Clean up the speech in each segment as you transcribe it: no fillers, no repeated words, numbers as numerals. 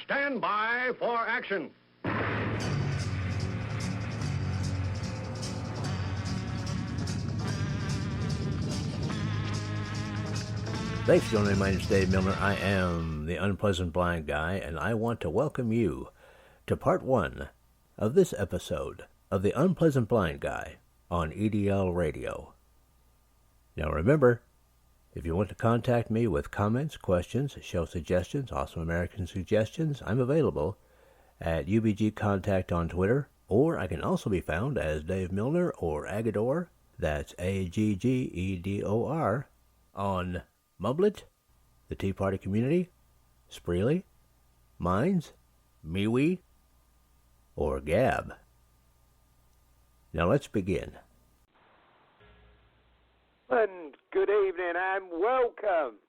stand by for action. Thanks for joining me. My name is Dave Milner. I am the Unpleasant Blind Guy, and I want to welcome you to part one of this episode of the Unpleasant Blind Guy on EDL Radio. Now remember, if you want to contact me with comments, questions, show suggestions, Awesome American suggestions, I'm available at UBG Contact on Twitter, or I can also be found as Dave Milner or Agador, that's Aggedor, on Mublet, the Tea Party Community, Spreely, Minds, MeWe, or Gab. Now let's begin. And good evening and welcome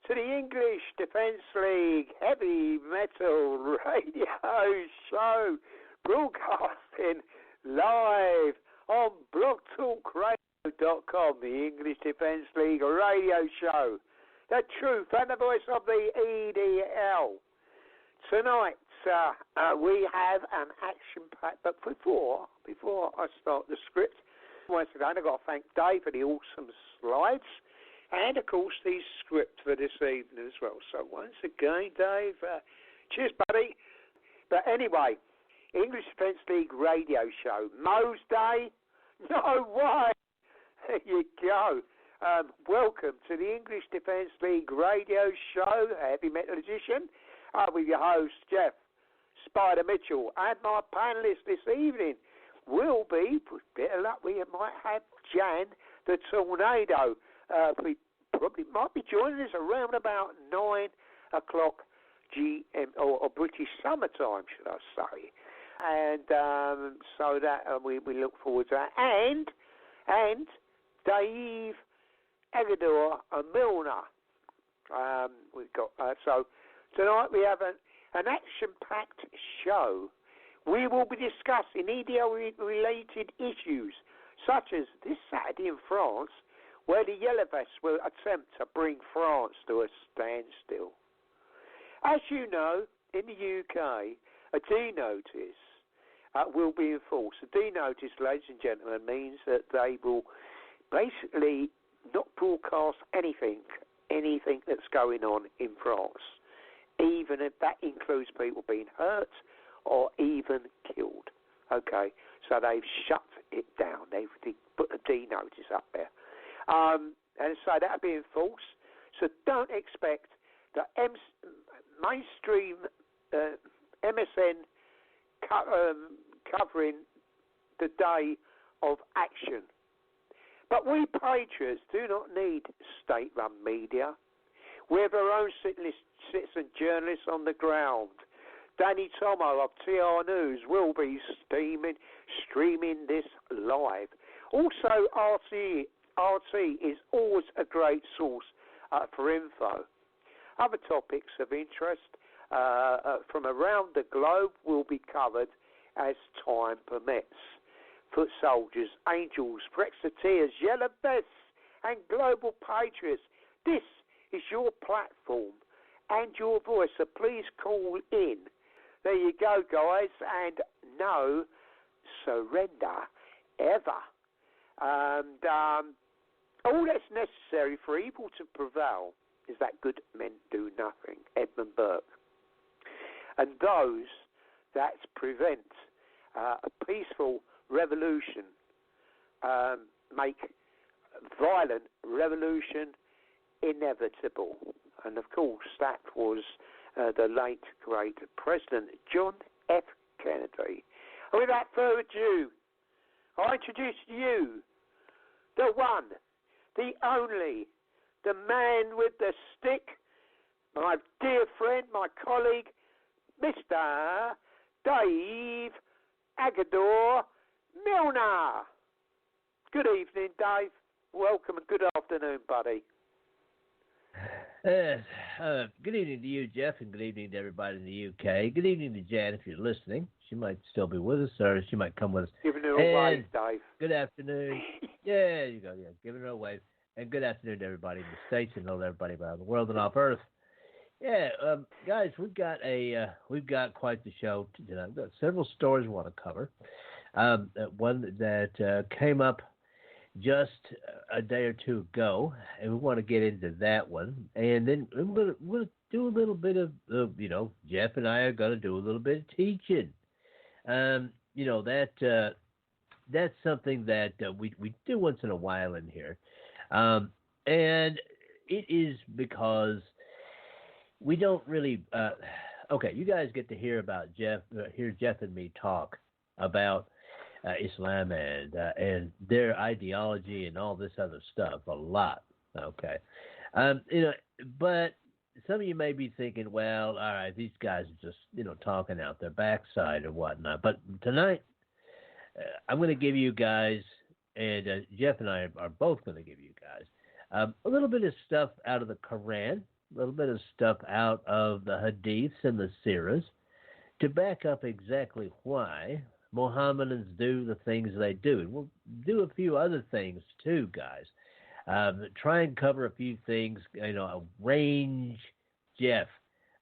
to the English Defence League Heavy Metal Radio Show, broadcasting live on blogtalkradio.com, the English Defence League Radio Show, the truth and the voice of the EDL. Tonight we have an action-packed, but before I start the script, once again I've got to thank Dave for the awesome slides and of course the script for this evening as well. So once again, Dave, cheers buddy. But anyway, English Defence League Radio Show, Mo's Day, no way. There you go. Welcome to the English Defence League Radio Show, Heavy Metal Edition, with your host, Jeff Spider Mitchell. And my panellists this evening will be, with a bit of luck, we might have Jan the Tornado. We probably might be joining us around about 9 o'clock GM, or British summertime, should I say. And so that we look forward to that. And Dave, Agador, and Milner. We've got so tonight we have an action-packed show. We will be discussing EDL-related issues, such as this Saturday in France, where the Yellow Vests will attempt to bring France to a standstill. As you know, in the UK, a D-notice will be enforced. A D-notice, ladies and gentlemen, means that they will basically not broadcast anything that's going on in France, even if that includes people being hurt or even killed. Okay, so they've shut it down. They've put a D-notice up there. And so that'll be enforced. So don't expect the mainstream MSN covering the day of action. But we patriots do not need state-run media. We have our own citizen journalists on the ground. Danny Tomo of TR News will be streaming this live. Also, RT is always a great source for info. Other topics of interest from around the globe will be covered as time permits. Foot soldiers, angels, Brexiteers, Yellow Vests, and global patriots. This is your platform and your voice, so please call in. There you go, guys, and no surrender ever. And all that's necessary for evil to prevail is that good men do nothing. Edmund Burke. And those that prevent a peaceful revolution make violent revolution inevitable. And of course, that was the late great President John F. Kennedy. And without further ado, I introduce to you the one, the only, the man with the stick, my dear friend, my colleague, Mr. Dave Agador Milner. Good evening, Dave. Welcome and good afternoon, buddy. Good evening to you, Jeff, and good evening to everybody in the UK. Good evening to Jan, if you're listening. She might still be with us, or she might come with us. Giving her a wave, Dave. Good afternoon. Yeah, you go. Yeah, giving her a wave. And good afternoon to everybody in the States and hello to everybody around the world and off Earth. Yeah, guys, we've got quite the show tonight. We've got several stories we want to cover. One that came up just a day or two ago, and we want to get into that one. And then we'll do a little bit of Jeff and I are going to do a little bit of teaching. That's something that we do once in a while in here, and it is because we don't really. Okay, you guys get to hear about hear Jeff and me talk about Islam and their ideology and all this other stuff a lot. Okay, but some of you may be thinking, well, all right, these guys are just talking out their backside or whatnot. But tonight, I'm going to give you guys, and Jeff and I are both going to give you guys a little bit of stuff out of the Quran, a little bit of stuff out of the Hadiths and the Sirahs to back up exactly why Mohammedans do the things they do. And we'll do a few other things too, guys. Try and cover a few things, a range, Jeff,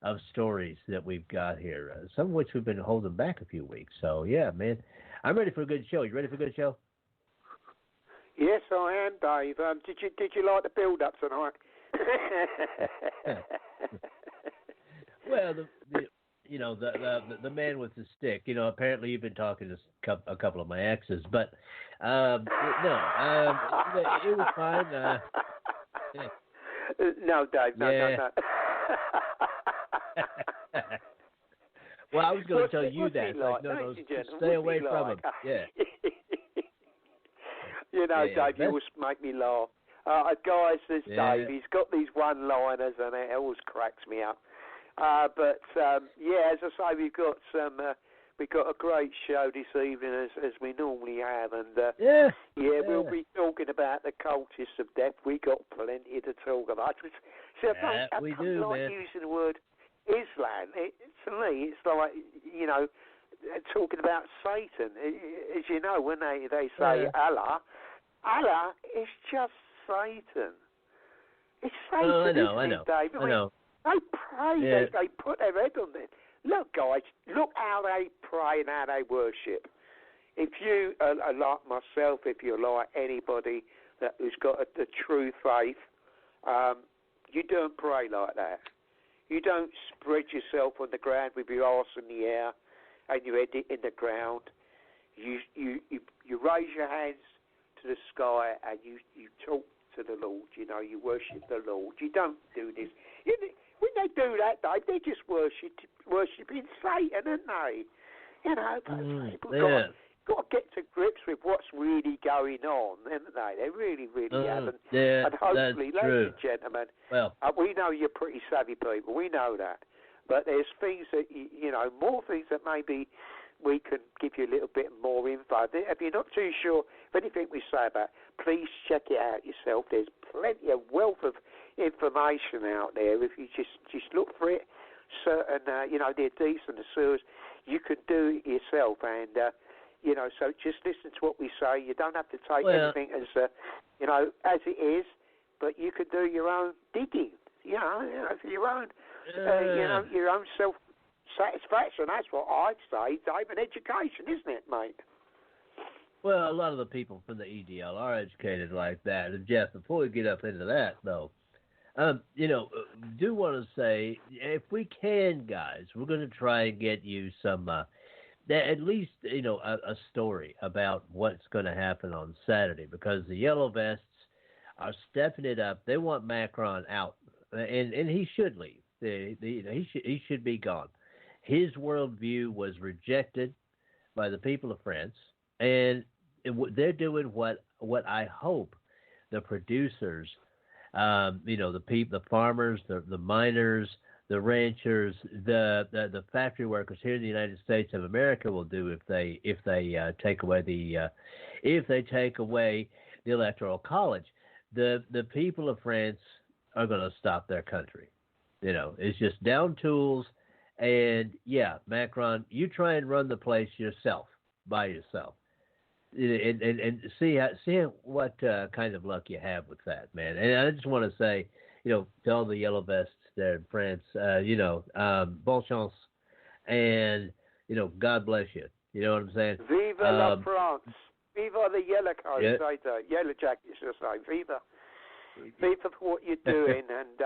of stories that we've got here, some of which we've been holding back a few weeks. So, yeah, man, I'm ready for a good show. You ready for a good show? Yes, I am, Dave. Did you like the build-up tonight? Well, the man with the stick. Apparently you've been talking to a couple of my exes, but no, it was fine. No, Dave. No. Well, I was going to tell you that. Like? No, stay away from him. Yeah. Dave, you always make me laugh. Guy says, Dave, he's got these one-liners and it always cracks me up. But as I say, we've got a great show this evening as we normally have, and we'll be talking about the cultists of death. We got plenty to talk about. See, I don't like using the word Islam. To me, it's like talking about Satan. As you know, when they say Allah is just Satan. It's Satan. I know. Dave? I know. They pray. Yeah. They put their head on it. Look, guys, look how they pray and how they worship. If you are like myself, if you're like anybody who's got the true faith, you don't pray like that. You don't spread yourself on the ground with your arse in the air and your head in the ground. You raise your hands to the sky and you talk to the Lord. You worship the Lord. You don't do this. When they do that, Dave, they're just worshipping Satan, aren't they? People got to get to grips with what's really going on, haven't they? They really, really haven't. Yeah, and hopefully, that's true. Ladies and gentlemen, well, we know you're pretty savvy people. We know that. But there's things that, more things that maybe we can give you a little bit more info. If you're not too sure of anything we say about, please check it out yourself. There's plenty of wealth of information out there. If you just look for it, certain, the Hadiths and the Surahs, you can do it yourself. And, so just listen to what we say. You don't have to take anything as, as it is, but you can do your own digging, for your own, your own self-satisfaction. That's what I'd say, Dave, an education, isn't it, mate? Well, a lot of the people from the EDL are educated like that. And Jeff, before we get up into that, though, do want to say, if we can, guys, we're going to try and get you some, at least, a story about what's going to happen on Saturday, because the Yellow Vests are stepping it up. They want Macron out, and he should leave. He should be gone. His worldview was rejected by the people of France, and they're doing what I hope the producers, the farmers, the miners, the ranchers, the factory workers here in the United States of America will do if they take away the Electoral College. The people of France are going to stop their country. It's just down tools. And Macron, you try and run the place yourself, by yourself, and see what kind of luck you have with that, man. And I just want to say, to all the Yellow Vests, there in France. Bon chance, and God bless you. You know what I'm saying? Vive la France. Viva the yellow coats, yellow jackets, I say. Viva. Viva for what you're doing, and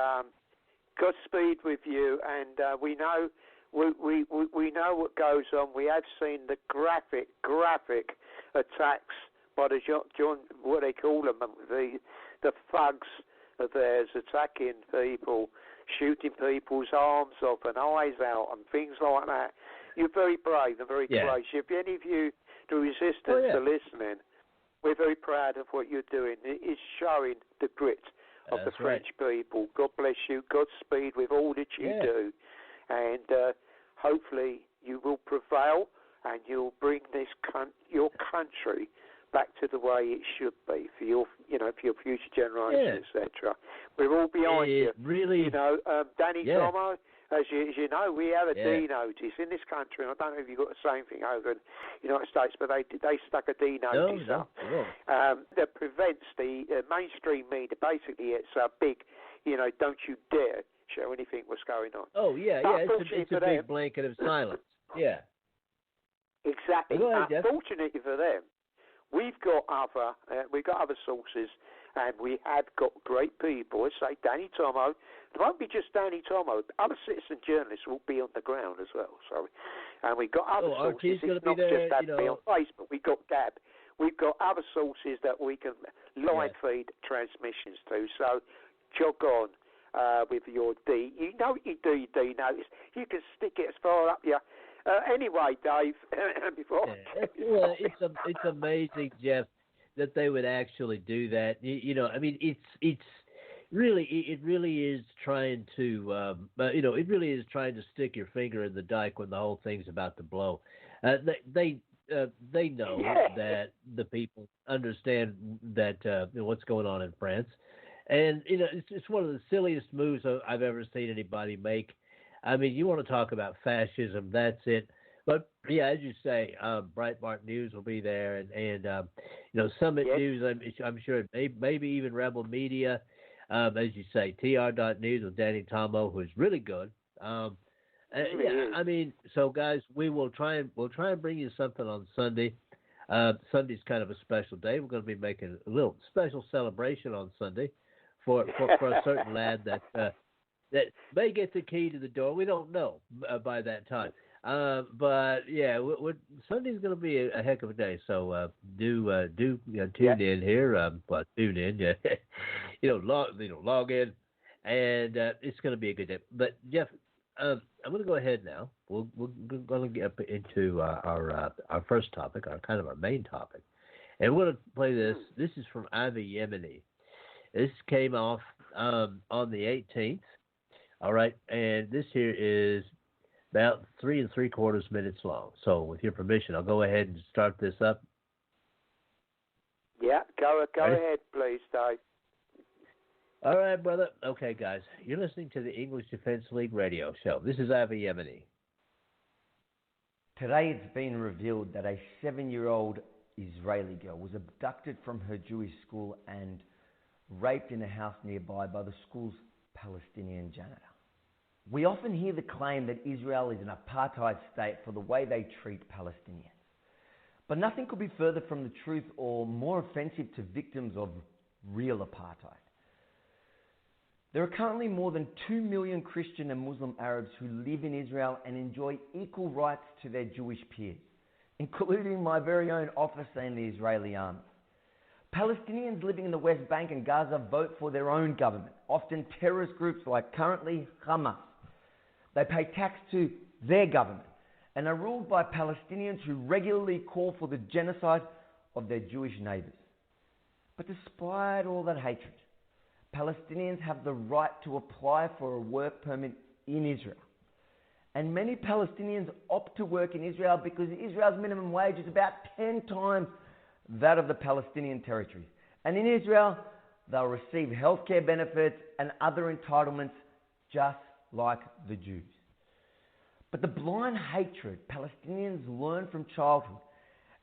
Godspeed with you. And we know what goes on. We have seen the graphic attacks by the John, what they call them, the thugs of theirs attacking people, shooting people's arms off and eyes out and things like that. You're very brave and very courageous. If any of you, the resistance, are listening, we're very proud of what you're doing. It is showing the grit of the French people. God bless you. Godspeed with all that you do. And hopefully you will prevail and you'll bring your country back to the way it should be for your, for your future generations, etc. We're all behind you. Really, Danny Tomo, as you know, we have a D notice in this country, and I don't know if you've got the same thing over in the United States, but they stuck a D notice up that prevents the mainstream media. Basically, it's a big, don't you dare show anything what's going on. Oh, it's a big blanket of silence. Yeah. Exactly. Unfortunately for them, we've got other sources, and we have got great people. Let's say Danny Tomo. It won't be just Danny Tomo. Other citizen journalists will be on the ground as well. So, and we've got other sources. It's not just that be on Facebook. We've got Gab. We've got other sources that we can live feed transmissions to. So, jog on with your D. You know what you do, you D notice. You can stick it as far up your. Anyway, Dave. Before it's amazing, Jeff, that they would actually do that. It really is trying to, it really is trying to stick your finger in the dike when the whole thing's about to blow. They know that the people understand that what's going on in France, and it's one of the silliest moves I've ever seen anybody make. I mean, you want to talk about fascism, that's it. But, as you say, Breitbart News will be there, and Summit News, I'm sure, maybe even Rebel Media, as you say, TR.News with Danny Tomo, who's really good. So, guys, we'll try and bring you something on Sunday. Sunday's kind of a special day. We're going to be making a little special celebration on Sunday for a certain lad that may get the key to the door. We don't know by that time. But Sunday's going to be a heck of a day. So do tune in here. Tune in. Log in, and it's going to be a good day. But Jeff, I'm going to go ahead now. We're going to get into our first topic, our main topic, and we're going to play this. This is from Ivy Yemeni. This came off on the 18th. All right, and this here is about 3 3/4 minutes long. So, with your permission, I'll go ahead and start this up. Yeah, go ahead, please, Dave. All right, brother. Okay, guys, you're listening to the English Defense League radio show. This is Ivy Yemeni. Today, it's been revealed that a 7-year-old Israeli girl was abducted from her Jewish school and raped in a house nearby by the school's Palestinian janitor. We often hear the claim that Israel is an apartheid state for the way they treat Palestinians. But nothing could be further from the truth or more offensive to victims of real apartheid. There are currently more than 2 million Christian and Muslim Arabs who live in Israel and enjoy equal rights to their Jewish peers, including my very own officer in the Israeli army. Palestinians living in the West Bank and Gaza vote for their own government, often terrorist groups like currently Hamas. They pay tax to their government and are ruled by Palestinians who regularly call for the genocide of their Jewish neighbours. But despite all that hatred, Palestinians have the right to apply for a work permit in Israel. And many Palestinians opt to work in Israel because Israel's minimum wage is about 10 times that of the Palestinian territories. And in Israel, they'll receive healthcare benefits and other entitlements just like the Jews. But the blind hatred Palestinians learn from childhood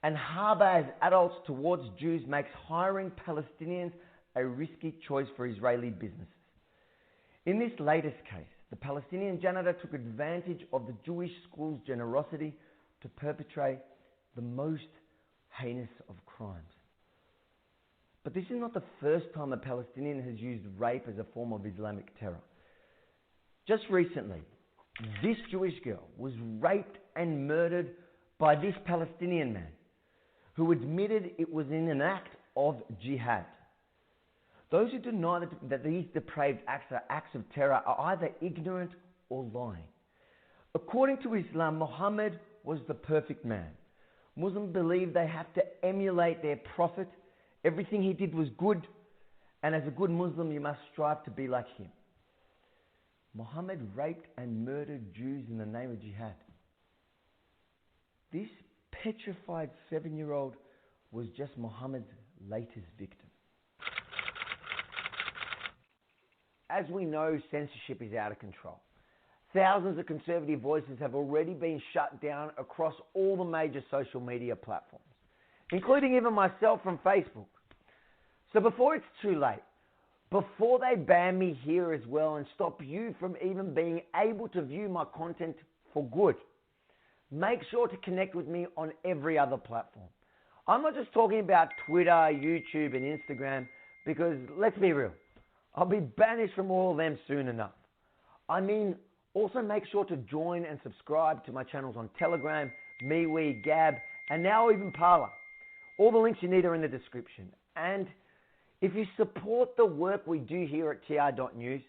and harbour as adults towards Jews makes hiring Palestinians a risky choice for Israeli businesses. In this latest case, the Palestinian janitor took advantage of the Jewish school's generosity to perpetrate the most heinous of crimes. But this is not the first time a Palestinian has used rape as a form of Islamic terror. Just recently, this Jewish girl was raped and murdered by this Palestinian man who admitted it was in an act of jihad. Those who deny that these depraved acts are acts of terror are either ignorant or lying. According to Islam, Muhammad was the perfect man. Muslims believe they have to emulate their prophet. Everything he did was good, and as a good Muslim, you must strive to be like him. Muhammad raped and murdered Jews in the name of jihad. This petrified 7-year-old was just Muhammad's latest victim. As we know, censorship is out of control. Thousands of conservative voices have already been shut down across all the major social media platforms, including even myself from Facebook. So before it's too late, before they ban me here as well and stop you from even being able to view my content for good, make sure to connect with me on every other platform. I'm not just talking about Twitter, YouTube, and Instagram, because let's be real, I'll be banished from all of them soon enough. I mean, also make sure to join and subscribe to my channels on Telegram, MeWe, Gab, and now even Parler. All the links you need are in the description. And if you support the work we do here at TR.News,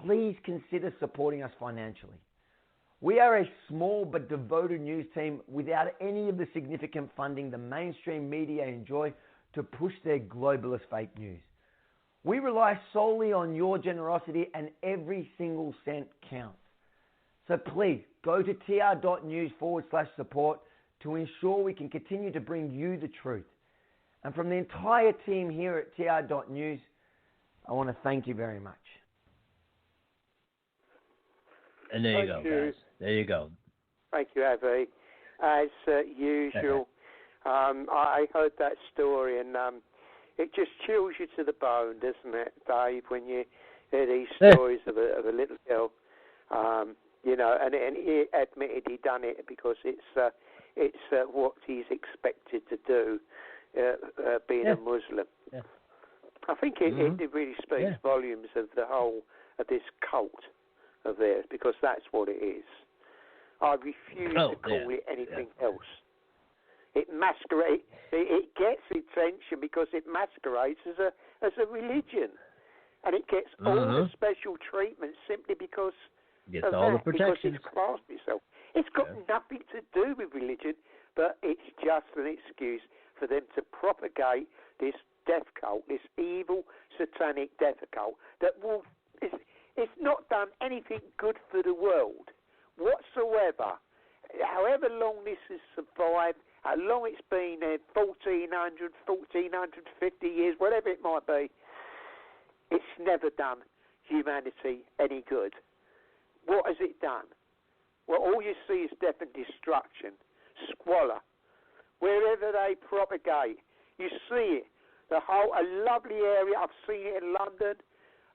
please consider supporting us financially. We are a small but devoted news team without any of the significant funding the mainstream media enjoy to push their globalist fake news. We rely solely on your generosity, and every single cent counts. So please go to tr.news/support to ensure we can continue to bring you the truth. And from the entire team here at tr.news, I want to thank you very much. And there you go, guys. There you go. Thank you, Avi. As usual, I heard that story, and it just chills you to the bone, doesn't it, Dave, when you hear these stories of a little girl, you know, and he admitted he done it because it's what he's expected to do, being a Muslim. Yeah. I think it really speaks volumes of the whole of this cult of theirs, because that's what it is. I refuse to call it anything else. It masquerades. It gets attention because it masquerades as a religion, and it gets all the special treatment simply because gets all the protections. Because it's classed itself. It's got nothing to do with religion, but it's just an excuse for them to propagate this death cult, this evil satanic death cult that will. It's not done anything good for the world whatsoever. However long this has survived, how long it's been there, 1450 years, whatever it might be, it's never done humanity any good. What has it done? Well, all you see is death and destruction, squalor. Wherever they propagate, you see it. A lovely area, I've seen it in London,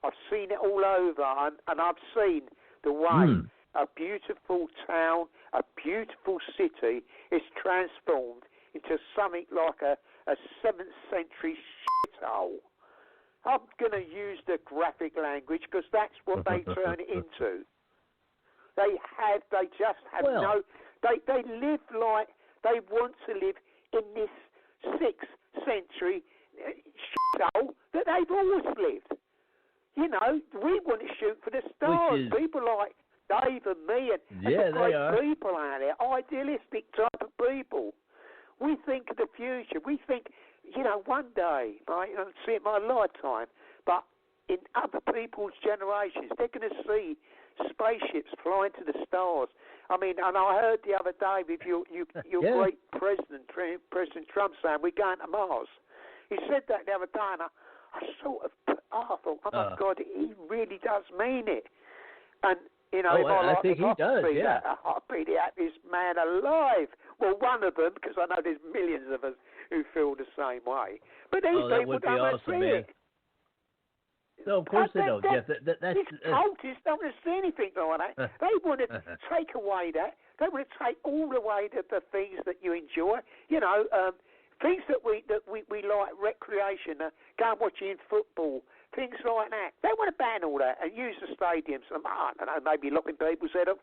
I've seen it all over, and I've seen the way a beautiful town, a beautiful city is transformed into something like a 7th century shithole. I'm going to use the graphic language because that's what they turn it into. They live like they want to live in this 6th century shithole that they've always lived. You know, we want to shoot for the stars. People like Dave and me and some great people out there, idealistic type of people. We think of the future. We think, you know, one day, right, I don't see it in my lifetime, but in other people's generations, they're going to see spaceships flying to the stars. I mean, and I heard the other day with your great President Trump saying we're going to Mars. He said that the other day, and I sort of thought, oh my God, he really does mean it. And, you know, I think he does, I'll be the happiest man alive. Well, one of them, because I know there's millions of us who feel the same way. But these people don't see it. No, of course they don't, Jeff. That's these cultists don't want to see anything like that. They want to take away that. They want to take all away the things that you enjoy. You know, things that we like, recreation, going watching football, things like that. They want to ban all that and use the stadiums. I don't know, maybe locking people's head up.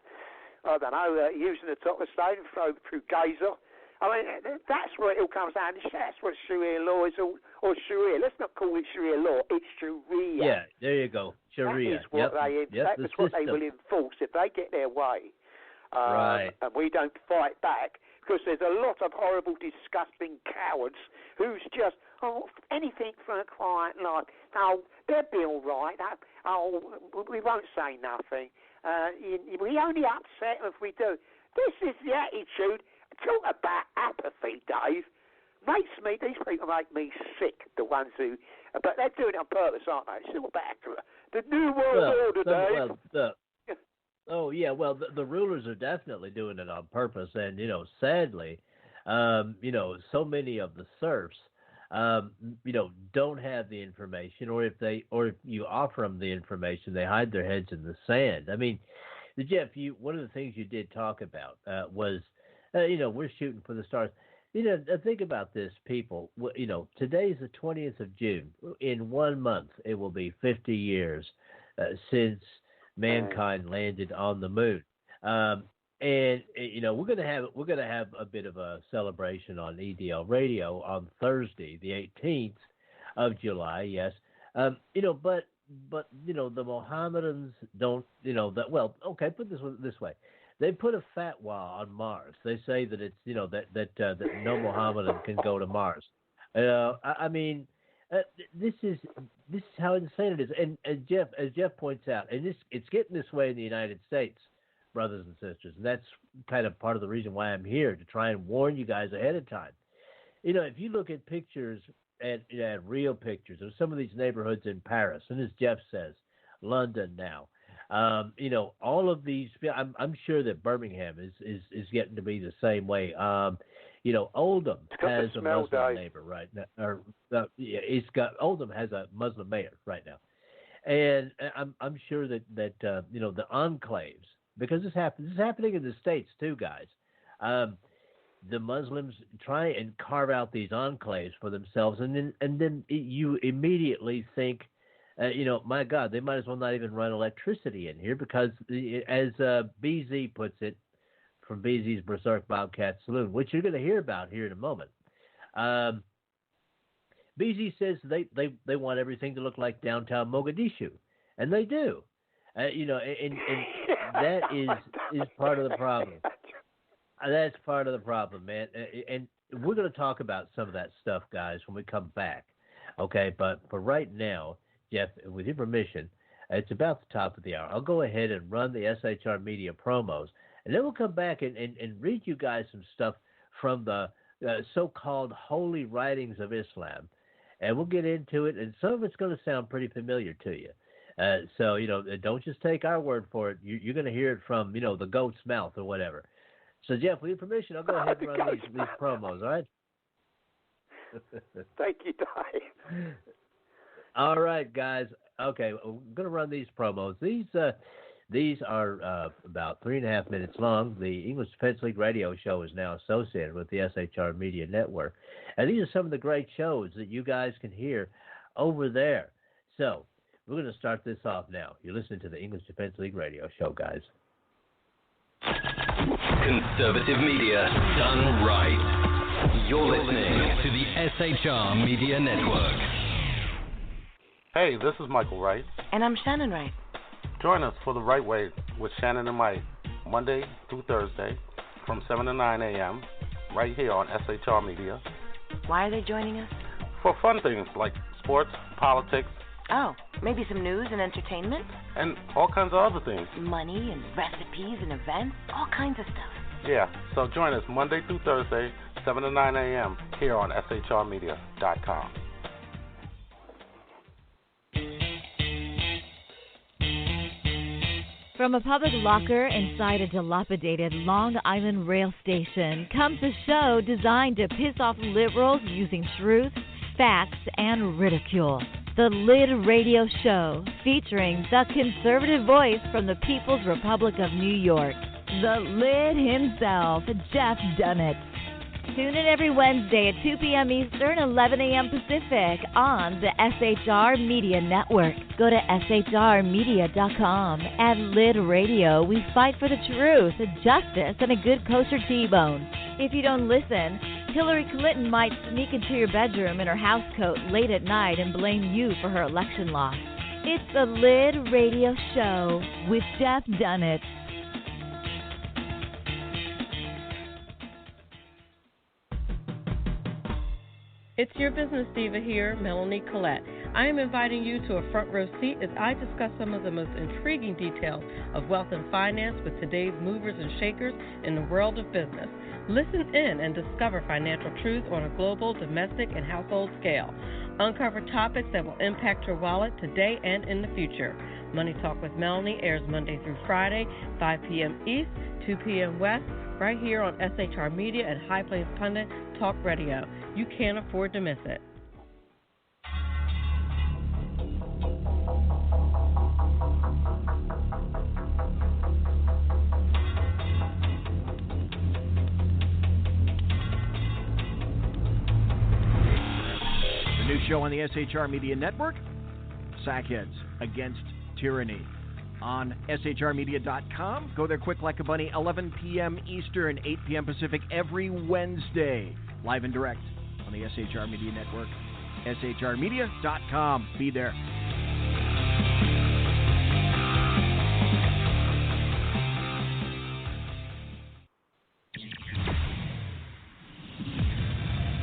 I don't know, using the top of the stadium through Gazer. I mean, that's where it all comes down. That's what Sharia law is, or Sharia. Let's not call it Sharia law. It's Sharia. Yeah, there you go. Sharia. That is what that's what they will enforce if they get their way. Right. And we don't fight back, because there's a lot of horrible, disgusting cowards who's just, anything for a client like, they'll be all right. We won't say nothing. We only upset if we do. This is the attitude. Talk about apathy, Dave. These people make me sick, the ones who, but they're doing it on purpose, aren't they? It's all back to the New World Order, Dave. The rulers are definitely doing it on purpose, and sadly, so many of the serfs, don't have the information, or if you offer them the information, they hide their heads in the sand. I mean, Jeff, one of the things you did talk about was, we're shooting for the stars. Think about this, people. Today's the 20th of June. In 1 month, it will be 50 years since mankind landed on the moon. And we're gonna have a bit of a celebration on EDL Radio on Thursday, the 18th of July. Yes, but the Mohammedans don't. Okay. Put this way. They put a fatwa on Mars. They say that it's that no Mohammedan can go to Mars. This is how insane it is. And as Jeff points out, and it's getting this way in the United States, brothers and sisters. And that's kind of part of the reason why I'm here, to try and warn you guys ahead of time. If you look at pictures, at real pictures of some of these neighborhoods in Paris, and as Jeff says, London now. All of these. I'm sure that Birmingham is getting to be the same way. Oldham has a Muslim neighbor right now. Oldham has a Muslim mayor right now, and I'm sure that the enclaves, because this is happening in the States too, guys. The Muslims try and carve out these enclaves for themselves, and then you immediately think. My God, they might as well not even run electricity in here, because, as BZ puts it, from BZ's Berserk Bobcat Saloon, which you're going to hear about here in a moment, BZ says they want everything to look like downtown Mogadishu, and they do. And that is part of the problem. That's part of the problem, man. And we're going to talk about some of that stuff, guys, when we come back. Okay, but for right now, Jeff, with your permission, it's about the top of the hour. I'll go ahead and run the SHR Media promos, and then we'll come back and read you guys some stuff from the so-called holy writings of Islam. And we'll get into it, and some of it's going to sound pretty familiar to you. So, don't just take our word for it. You're going to hear it from, the goat's mouth or whatever. So, Jeff, with your permission, I'll go ahead and run these promos, all right? Thank you, Dave. All right, guys. Okay, we're going to run these promos. These are about 3.5 minutes long. The English Defense League radio show is now associated with the SHR Media Network. And these are some of the great shows that you guys can hear over there. So we're going to start this off now. You're listening to the English Defense League radio show, guys. Conservative media done right. You're listening to the SHR Media Network. Hey, this is Michael Wright. And I'm Shannon Wright. Join us for The Right Way with Shannon and Mike, Monday through Thursday from 7 to 9 a.m. right here on SHR Media. Why are they joining us? For fun things like sports, politics. Oh, maybe some news and entertainment? And all kinds of other things. Money and recipes and events, all kinds of stuff. Yeah, so join us Monday through Thursday, 7 to 9 a.m. here on shrmedia.com. From a public locker inside a dilapidated Long Island rail station comes a show designed to piss off liberals using truth, facts, and ridicule. The Lid Radio Show, featuring the conservative voice from the People's Republic of New York, the Lid himself, Jeff Dunnett. Tune in every Wednesday at 2 p.m. Eastern, 11 a.m. Pacific on the SHR Media Network. Go to shrmedia.com. At Lid Radio, we fight for the truth, justice, and a good kosher T-bone. If you don't listen, Hillary Clinton might sneak into your bedroom in her housecoat late at night and blame you for her election loss. It's the Lid Radio Show with Jeff Dunnett. It's your business diva here, Melanie Collette. I am inviting you to a front row seat as I discuss some of the most intriguing details of wealth and finance with today's movers and shakers in the world of business. Listen in and discover financial truths on a global, domestic, and household scale. Uncover topics that will impact your wallet today and in the future. Money Talk with Melanie airs Monday through Friday, 5 p.m. East, 2 p.m. West, right here on SHR Media and High Plains Pundit Talk Radio. You can't afford to miss it. The new show on the SHR Media Network, Sackheads Against Tyranny. On shrmedia.com. Go there quick like a bunny, 11 p.m. Eastern, 8 p.m. Pacific, every Wednesday. Live and direct on the SHR Media Network. shrmedia.com. Be there.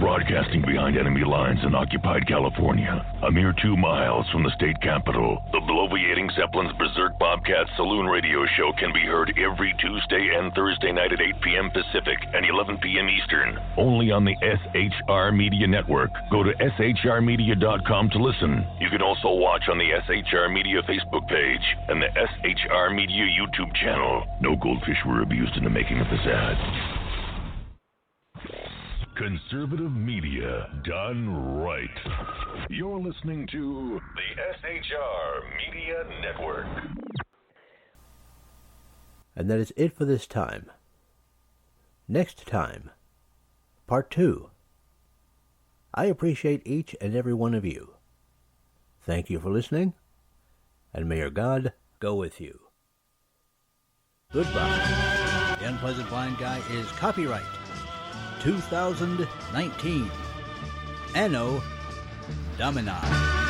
Broadcasting behind enemy lines in occupied California, a mere 2 miles from the state capital, the bloviating Zeppelin's Berserk Bobcat Saloon radio show can be heard every Tuesday and Thursday night at 8 p.m. Pacific and 11 p.m. Eastern, only on the SHR Media Network. Go to shrmedia.com to listen. You can also watch on the SHR Media Facebook page and the SHR Media YouTube channel. No goldfish were abused in the making of this ad. Conservative media done right. You're listening to the SHR Media Network. And that is it for this time. Next time, part 2. I appreciate each and every one of you. Thank you for listening, and may your God go with you. Goodbye. The Unpleasant Blind Guy is copyright 2019. Anno Domini.